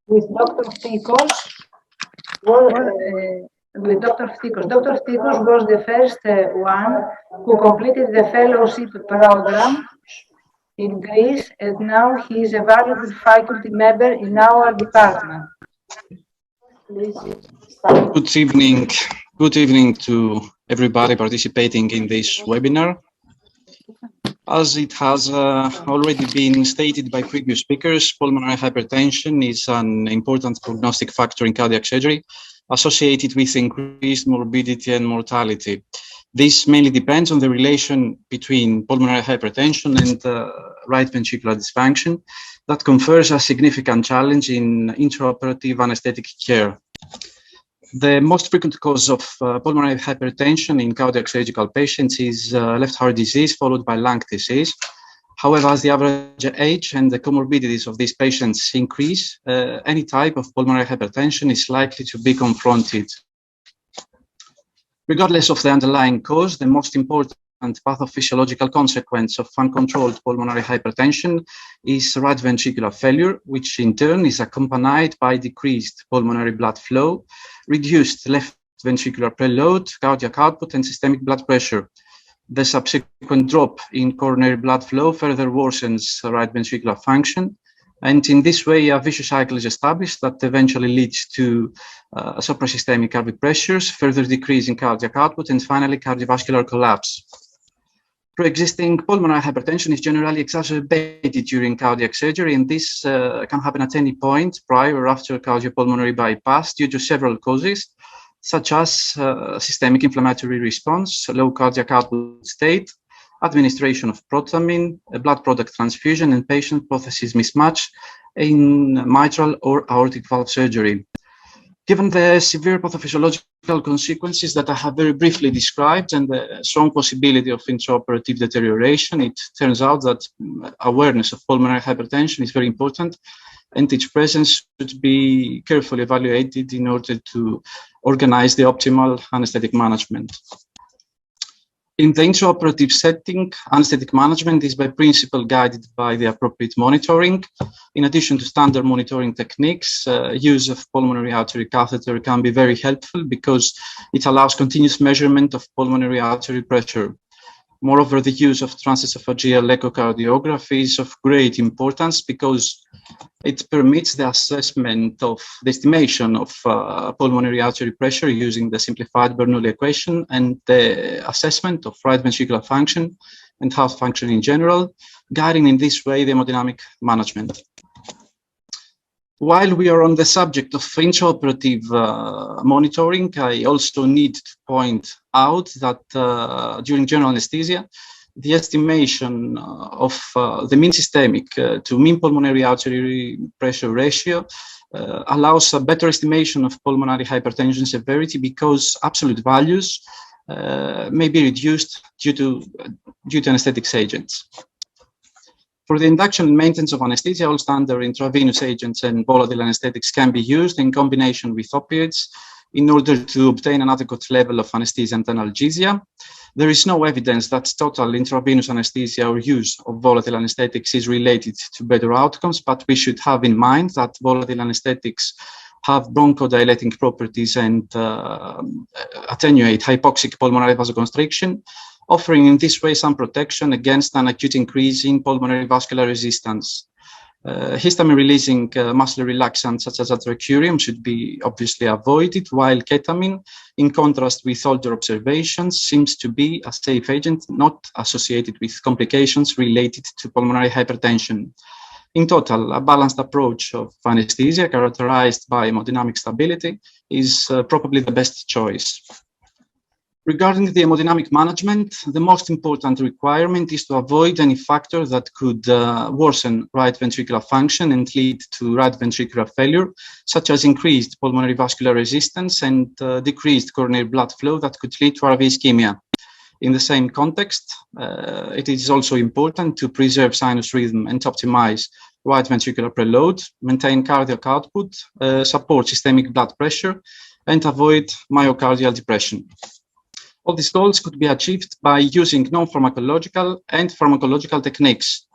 with Dr. Ftikos. Dr. Ftikos was the first one who completed the fellowship program in Greece, and now he is a valuable faculty member in our department. Good evening. Good evening to everybody participating in this webinar. As it has already been stated by previous speakers, pulmonary hypertension is an important prognostic factor in cardiac surgery associated with increased morbidity and mortality. This mainly depends on the relation between pulmonary hypertension and right ventricular dysfunction that confers a significant challenge in intraoperative anesthetic care. The most frequent cause of pulmonary hypertension in cardiac surgical patients is left heart disease, followed by lung disease. However, as the average age and the comorbidities of these patients increase, any type of pulmonary hypertension is likely to be confronted. Regardless of the underlying cause, the most important pathophysiological consequence of uncontrolled pulmonary hypertension is right ventricular failure, which in turn is accompanied by decreased pulmonary blood flow, reduced left ventricular preload, cardiac output, and systemic blood pressure. The subsequent drop in coronary blood flow further worsens right ventricular function, and in this way a vicious cycle is established that eventually leads to suprasystemic RV pressures, further decrease in cardiac output, and finally cardiovascular collapse. Pre-existing pulmonary hypertension is generally exacerbated during cardiac surgery, and this can happen at any point prior or after cardiopulmonary bypass due to several causes, such as systemic inflammatory response, low cardiac output state, administration of protamine, a blood product transfusion, and patient prothesis mismatch in mitral or aortic valve surgery. Given the severe pathophysiological consequences that I have very briefly described and the strong possibility of intraoperative deterioration, it turns out that awareness of pulmonary hypertension is very important, and its presence should be carefully evaluated in order to organize the optimal anesthetic management. In the intraoperative setting, anesthetic management is by principle guided by the appropriate monitoring. In addition to standard monitoring techniques, use of pulmonary artery catheter can be very helpful because it allows continuous measurement of pulmonary artery pressure. Moreover, the use of transesophageal echocardiography is of great importance because it permits the assessment of the estimation of pulmonary artery pressure using the simplified Bernoulli equation and the assessment of right ventricular function and heart function in general, guiding in this way the hemodynamic management. While we are on the subject of intraoperative monitoring, I also need to point out that during general anesthesia, the estimation of the mean systemic to mean pulmonary artery pressure ratio allows a better estimation of pulmonary hypertension severity because absolute values may be reduced due to anesthetics agents. For the induction and maintenance of anesthesia, all standard intravenous agents and volatile anesthetics can be used in combination with opioids in order to obtain an adequate level of anesthesia and analgesia. There is no evidence that total intravenous anesthesia or use of volatile anesthetics is related to better outcomes, but we should have in mind that volatile anesthetics have bronchodilating properties and attenuate hypoxic pulmonary vasoconstriction, offering in this way some protection against an acute increase in pulmonary vascular resistance. Histamine-releasing muscle relaxants such as atracurium should be obviously avoided, while ketamine, in contrast with older observations, seems to be a safe agent not associated with complications related to pulmonary hypertension. In total, a balanced approach of anesthesia characterized by hemodynamic stability is probably the best choice. Regarding the hemodynamic management, the most important requirement is to avoid any factor that could worsen right ventricular function and lead to right ventricular failure, such as increased pulmonary vascular resistance and decreased coronary blood flow that could lead to RV ischemia. In the same context, it is also important to preserve sinus rhythm and optimize right ventricular preload, maintain cardiac output, support systemic blood pressure, and avoid myocardial depression. All these goals could be achieved by using non-pharmacological and pharmacological techniques.